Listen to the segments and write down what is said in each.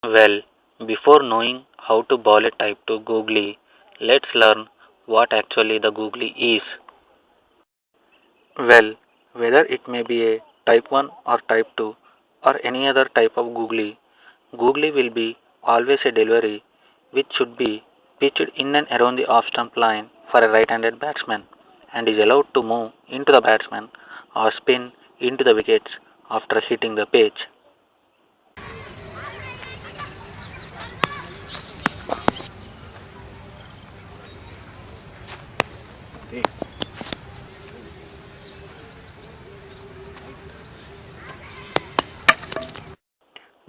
Well, before knowing how to ball a type 2 googly, let's learn what actually the googly is. Well, whether it may be a type 1 or type 2 or any other type of googly, googly will be always a delivery which should be pitched in and around the off stump line for a right-handed batsman and is allowed to move into the batsman or spin into the wickets after hitting the pitch.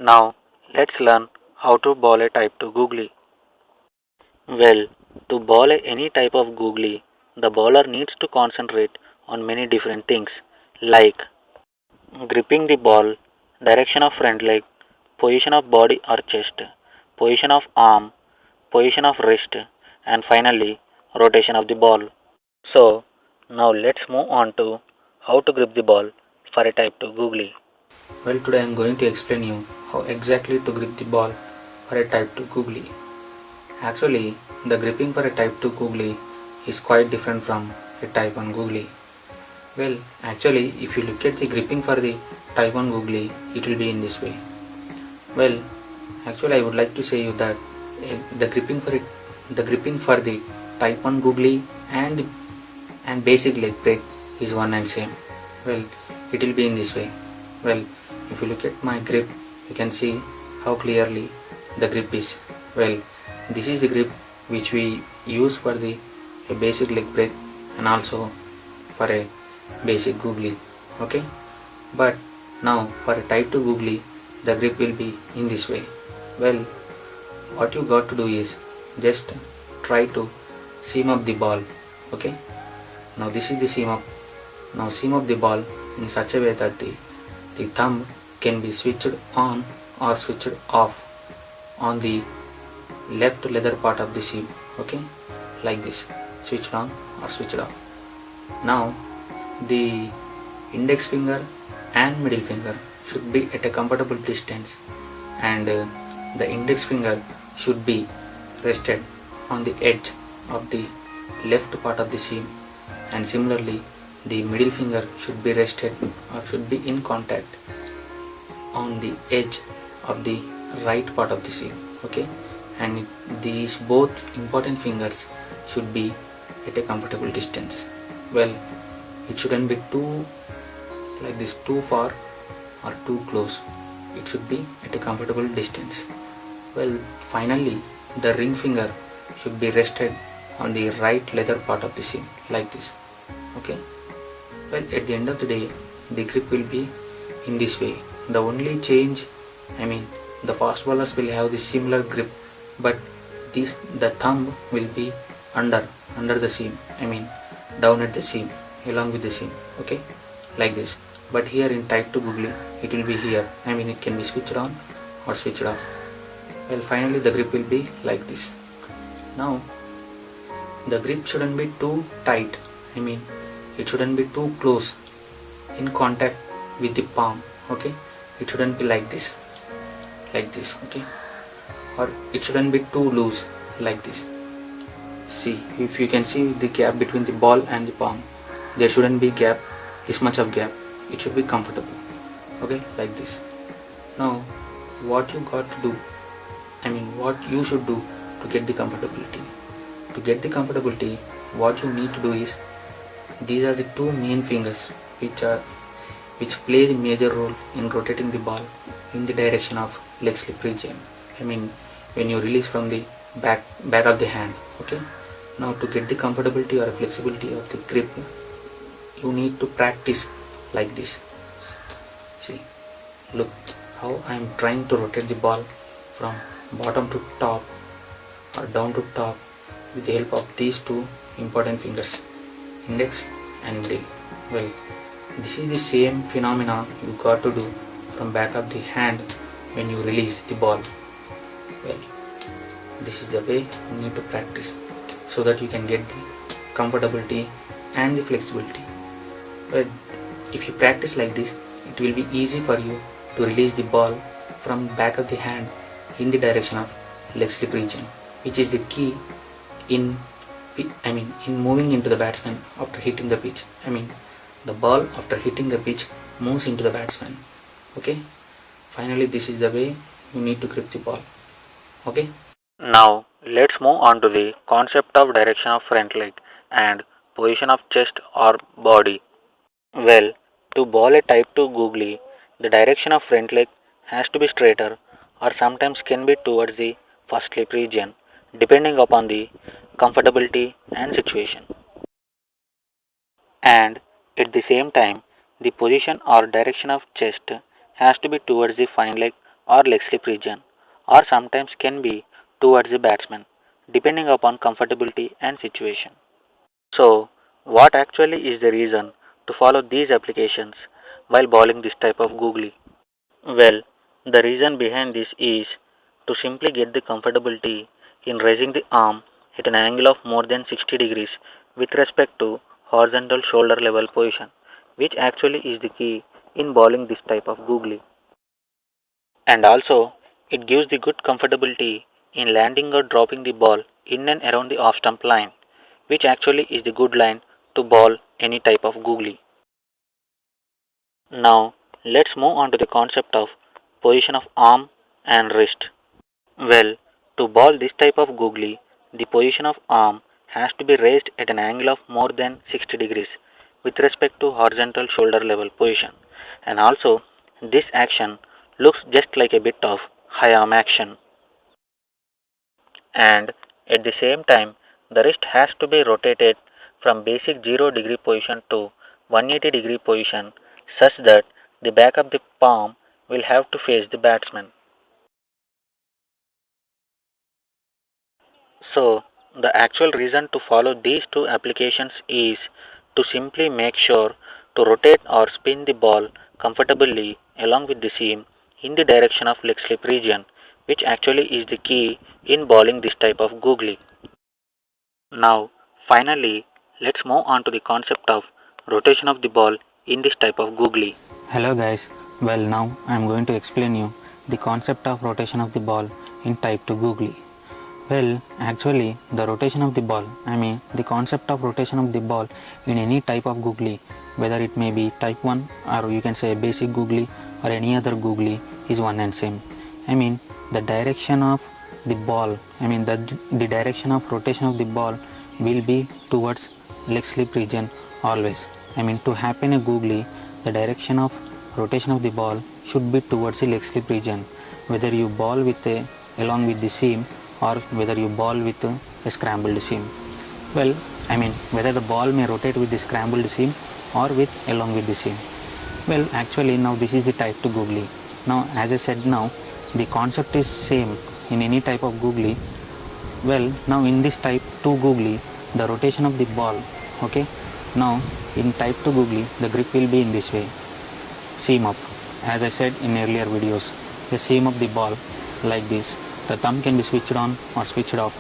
Now, let's learn how to ball a type 2 googly. Well, to bowl any type of googly, the bowler needs to concentrate on many different things like gripping the ball, direction of front leg, position of body or chest, position of arm, position of wrist, and finally rotation of the ball. So, now let's move on to how to grip the ball for a type 2 googly. Well, today I am going to explain you how exactly to grip the ball for a type 2 googly. Actually, the gripping for a type 2 googly is quite different from a type 1 googly. Well, actually, if you look at the gripping for the type 1 googly, it will be in this way. Well, actually, I would like to say you that the gripping for the type 1 googly and basic leg break is one and same. Well, it will be in this way. Well, if you look at my grip, you can see how clearly the grip is. Well, this is the grip which we use for the basic leg break and also for a basic googly. Okay, but now for a type 2 googly, the grip will be in this way. Well, what you got to do is just try to seam up the ball. Okay, now this is the seam up. Now seam up the ball in such a way that the thumb can be switched on or switched off on the left leather part of the seam. Okay, like this, switched on or switched off. Now the index finger and middle finger should be at a comfortable distance, and the index finger should be rested on the edge of the left part of the seam, and similarly the middle finger should be rested or should be in contact on the edge of the right part of the seam. Okay, and these both important fingers should be at a comfortable distance. Well, it shouldn't be too like this, too far or too close. It should be at a comfortable distance. Well, finally the ring finger should be rested on the right leather part of the seam like this. Okay, well, at the end of the day, the grip will be in this way. The only change, the fast bowlers will have the similar grip, but the thumb will be under the seam, down at the seam, along with the seam. Okay, like this. But here in type 2 googly, it will be here. It can be switched on or switched off. Well, finally the grip will be like this. Now, the grip shouldn't be too tight. It shouldn't be too close in contact with the palm. Okay, it shouldn't be like this, okay, or it shouldn't be too loose like this. See, if you can see the gap between the ball and the palm, there shouldn't be gap, this much of gap. It should be comfortable. Okay, like this. Now, what you got to do, what you should do to get the comfortability. To get the comfortability, what you need to do is, these are the two main fingers which play the major role in rotating the ball in the direction of leg slip region. When you release from the back of the hand. Okay, now to get the comfortability or flexibility of the grip, you need to practice like this. See, look how I am trying to rotate the ball from bottom to top or down to top with the help of these two important fingers, index and middle. Well, this is the same phenomenon you got to do from back of the hand when you release the ball. Well, this is the way you need to practice so that you can get the comfortability and the flexibility. But if you practice like this, it will be easy for you to release the ball from back of the hand in the direction of leg slip region, which is the key in in moving into the batsman after hitting the pitch. The ball after hitting the pitch moves into the batsman. Okay. Finally, this is the way you need to grip the ball. Okay. Now, let's move on to the concept of direction of front leg and position of chest or body. Well, to bowl a type 2 googly, the direction of front leg has to be straighter or sometimes can be towards the first slip region, depending upon the comfortability and situation. And at the same time, the position or direction of chest has to be towards the fine leg or leg slip region, or sometimes can be towards the batsman, depending upon comfortability and situation. So, what actually is the reason to follow these applications while bowling this type of googly? Well, the reason behind this is to simply get the comfortability in raising the arm at an angle of more than 60 degrees with respect to horizontal shoulder level position, which actually is the key in bowling this type of googly. And also, it gives the good comfortability in landing or dropping the ball in and around the off stump line, which actually is the good line to bowl any type of googly. Now, let's move on to the concept of position of arm and wrist. Well, to bowl this type of googly, the position of arm has to be raised at an angle of more than 60 degrees with respect to horizontal shoulder level position. And also, this action looks just like a bit of high arm action. And at the same time, the wrist has to be rotated from basic 0 degree position to 180 degree position such that the back of the palm will have to face the batsman. So, the actual reason to follow these two applications is to simply make sure to rotate or spin the ball comfortably along with the seam in the direction of leg slip region, which actually is the key in bowling this type of googly. Now, finally, let's move on to the concept of rotation of the ball in this type of googly. Hello guys. Well, now I am going to explain you the concept of rotation of the ball in type 2 googly. Well, actually, the rotation of the ball, the concept of rotation of the ball in any type of googly, whether it may be type 1 or you can say basic googly or any other googly, is one and same. The direction of the ball, the direction of rotation of the ball will be towards leg slip region always. To happen a googly, the direction of rotation of the ball should be towards the leg slip region, whether you ball with along with the seam or whether you ball with a scrambled seam. Well, whether the ball may rotate with the scrambled seam or with along with the seam. Well, actually now this is the type 2 googly. Now, as I said, now the concept is same in any type of googly. Well, now in this type 2 googly, the rotation of the ball, okay, now in type 2 googly, the grip will be in this way, seam up, as I said in earlier videos, the seam of the ball like this. The thumb can be switched on or switched off.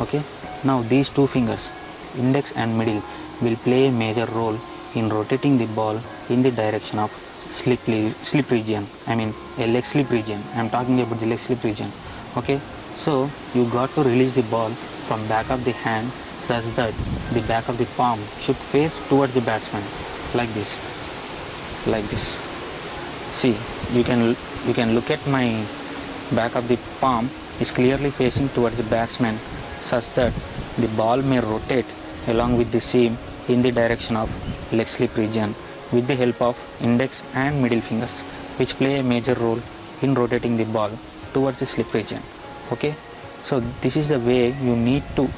Okay. Now these two fingers, index and middle, will play a major role in rotating the ball in the direction of slip region. A leg slip region. I am talking about the leg slip region. Okay. So you got to release the ball from back of the hand such that the back of the palm should face towards the batsman like this. Like this. See, you can look at my back of the palm is clearly facing towards the batsman such that the ball may rotate along with the seam in the direction of leg slip region with the help of index and middle fingers, which play a major role in rotating the ball towards the slip region. Okay, so this is the way you need to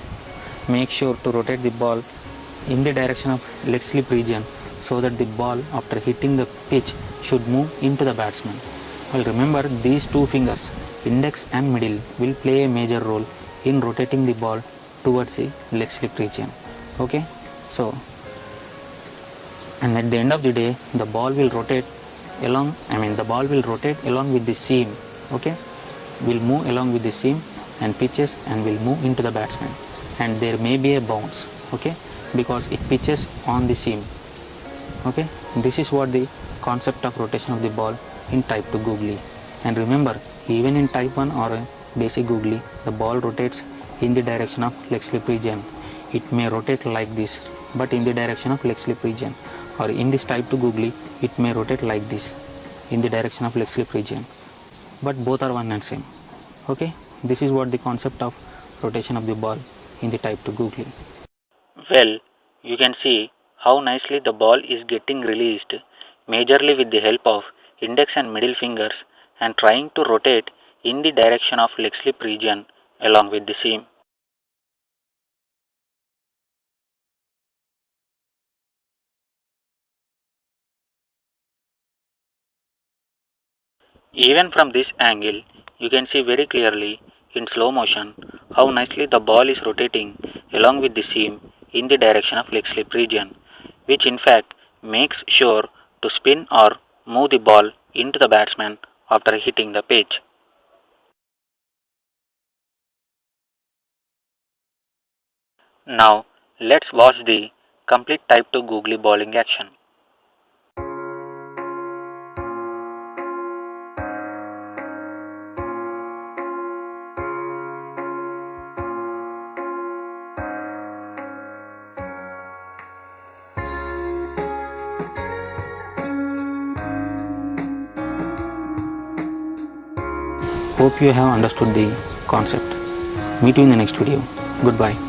make sure to rotate the ball in the direction of leg slip region so that the ball after hitting the pitch should move into the batsman. Well, remember these two fingers, index and middle, will play a major role in rotating the ball towards the leg slip region. Okay, so and at the end of the day, the ball will rotate along. The ball will rotate along with the seam. Okay, will move along with the seam and pitches and will move into the batsman. And there may be a bounce. Okay, because it pitches on the seam. Okay, this is what the concept of rotation of the ball in type 2 googly. And remember, even in type 1 or basic googly, the ball rotates in the direction of leg slip region. It may rotate like this, but in the direction of leg slip region. Or in this type 2 googly, it may rotate like this, in the direction of leg slip region. But both are one and same. Okay, this is what the concept of rotation of the ball in the type 2 googly. Well, you can see how nicely the ball is getting released, majorly with the help of index and middle fingers, and trying to rotate in the direction of leg slip region along with the seam. Even from this angle, you can see very clearly in slow motion how nicely the ball is rotating along with the seam in the direction of leg slip region, which in fact makes sure to spin or move the ball into the batsman after hitting the pitch. Now let's watch the complete type 2 googly bowling action. Hope you have understood the concept. Meet you in the next video. Goodbye.